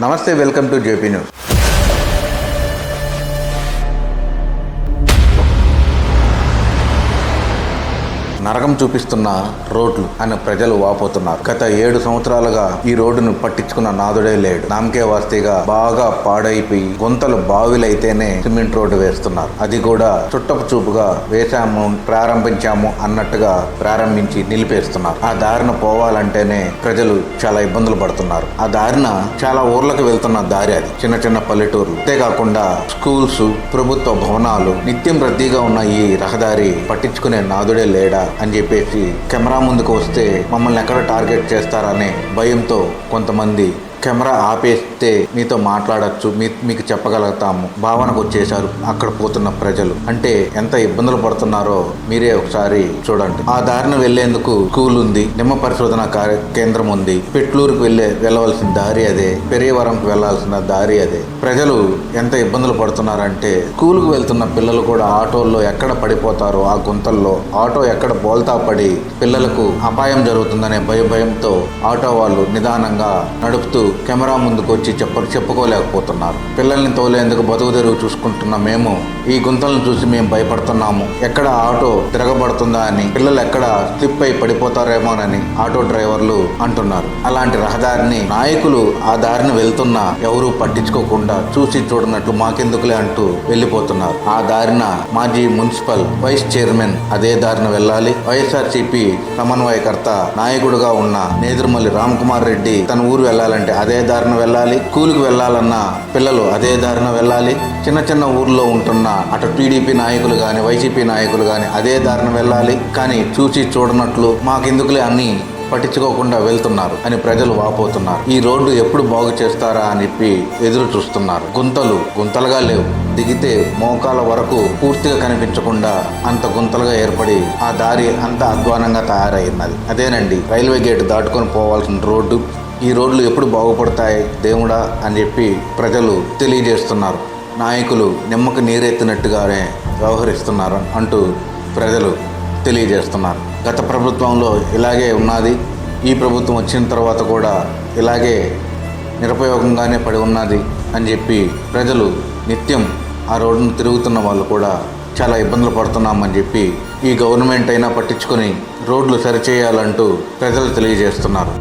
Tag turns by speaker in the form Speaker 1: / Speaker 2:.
Speaker 1: నమస్తే, welcome to JP news. నరకం చూపిస్తున్న రోడ్లు అని ప్రజలు వాపోతున్నారు. గత 7 సంవత్సరాలుగా ఈ రోడ్డును పట్టించుకున్న నాదుడే లేడు. నామకే వాస్తీగా బాగా పాడైపోయి గుంతలు బావిలైతేనే సిమెంట్ రోడ్డు వేస్తున్నారు. అది కూడా చుట్టపు చూపుగా వేశాము, ప్రారంభించాము అన్నట్టుగా ప్రారంభించి నిలిపేస్తున్నారు. ఆ దారిన పోవాలంటేనే ప్రజలు చాలా ఇబ్బందులు పడుతున్నారు. ఆ దారిన చాలా ఊర్లకు వెళ్తున్న దారి అది. చిన్న చిన్న పల్లెటూర్లు, అంతేకాకుండా స్కూల్స్, ప్రభుత్వ భవనాలు, నిత్యం రద్దీగా ఉన్న ఈ రహదారి పట్టించుకునే నాదుడే లేడా అని చెప్పేసి కెమెరా ముందుకు వస్తే మమ్మల్ని ఎక్కడ టార్గెట్ చేస్తారనే భయంతో కొంతమంది కెమెరా ఆపేస్తే మీతో మాట్లాడచ్చు, మీకు చెప్పగలుగుతాము భావనకు వచ్చేశారు అక్కడ పోతున్న ప్రజలు. అంటే ఎంత ఇబ్బందులు పడుతున్నారో మీరే ఒకసారి చూడండి. ఆ దారిని వెళ్లేందుకు స్కూల్ ఉంది, నిమ్మ పరిశోధన కేంద్రం ఉంది, పెట్లూరుకు వెళ్ళవలసిన దారి అదే, పెరియవరంకు వెళ్లాల్సిన దారి అదే. ప్రజలు ఎంత ఇబ్బందులు పడుతున్నారంటే స్కూల్కు వెళ్తున్న పిల్లలు కూడా ఆటోల్లో ఎక్కడ పడిపోతారో ఆ గుంతల్లో, ఆటో ఎక్కడ బోల్తా పడి పిల్లలకు అపాయం జరుగుతుందనే భయంతో ఆటో వాళ్ళు నిదానంగా నడుపుతూ కెమెరా ముందుకు వచ్చి చెప్పుకోలేకపోతున్నారు. పిల్లల్ని తోలేందుకు బతుకు తెరువు చూసుకుంటున్న మేము ఈ గుంతలను చూసి మేము భయపడుతున్నాము. ఎక్కడ ఆటో తిరగబడుతుందా అని, పిల్లలు ఎక్కడ స్లిప్ అయి పడిపోతారేమోనని ఆటో డ్రైవర్లు అంటున్నారు. అలాంటి రహదారిని నాయకులు ఆ దారిని వెళ్తున్నా ఎవరూ పట్టించుకోకుండా చూసి చూడనట్టు మాకెందుకులే అంటూ వెళ్ళిపోతున్నారు. ఆ దారిన మాజీ మున్సిపల్ వైస్ చైర్మన్ అదే దారిన వెళ్ళాలి. వైఎస్ఆర్సీపీ సమన్వయకర్త నాయకుడుగా ఉన్న నేదురుమల్లి రామకుమార్ రెడ్డి తన ఊరు వెళ్ళాలంటే అదే దారిన వెళ్ళాలి. స్కూలుకు వెళ్ళాలన్న పిల్లలు అదే దారిన వెళ్ళాలి. చిన్న చిన్న ఊర్లో ఉంటున్న అటు టీడీపీ నాయకులు కానీ వైసీపీ నాయకులు కానీ అదే దారిన వెళ్ళాలి. కానీ చూసి చూడనట్లు మాకెందుకులే అన్ని పట్టించుకోకుండా వెళ్తున్నారు అని ప్రజలు వాపోతున్నారు. ఈ రోడ్డు ఎప్పుడు బాగు చేస్తారా అని చెప్పి ఎదురు చూస్తున్నారు. గుంతలుగా లేవు, దిగితే మోకాల వరకు పూర్తిగా కనిపించకుండా అంత గుంతలుగా ఏర్పడి ఆ దారి అంత అధ్వానంగా తయారైనది. అదేనండి రైల్వే గేట్ దాటుకొని పోవాల్సిన రోడ్డు. ఈ రోడ్లు ఎప్పుడు బాగుపడతాయి దేవుడా అని చెప్పి ప్రజలు తెలియజేస్తున్నారు. నాయకులు నిమ్మకు నీరెత్తినట్టుగానే వ్యవహరిస్తున్నారు అంటూ ప్రజలు తెలియజేస్తున్నారు. గత ప్రభుత్వంలో ఇలాగే ఉన్నది, ఈ ప్రభుత్వం వచ్చిన తర్వాత కూడా ఇలాగే నిరుపయోగంగానే పడి ఉన్నది అని చెప్పి ప్రజలు నిత్యం ఆ రోడ్డును తిరుగుతున్న వాళ్ళు కూడా చాలా ఇబ్బందులు పడుతున్నామని చెప్పి ఈ గవర్నమెంట్ అయినా పట్టించుకొని రోడ్లు సరిచేయాలంటూ ప్రజలు తెలియజేస్తున్నారు.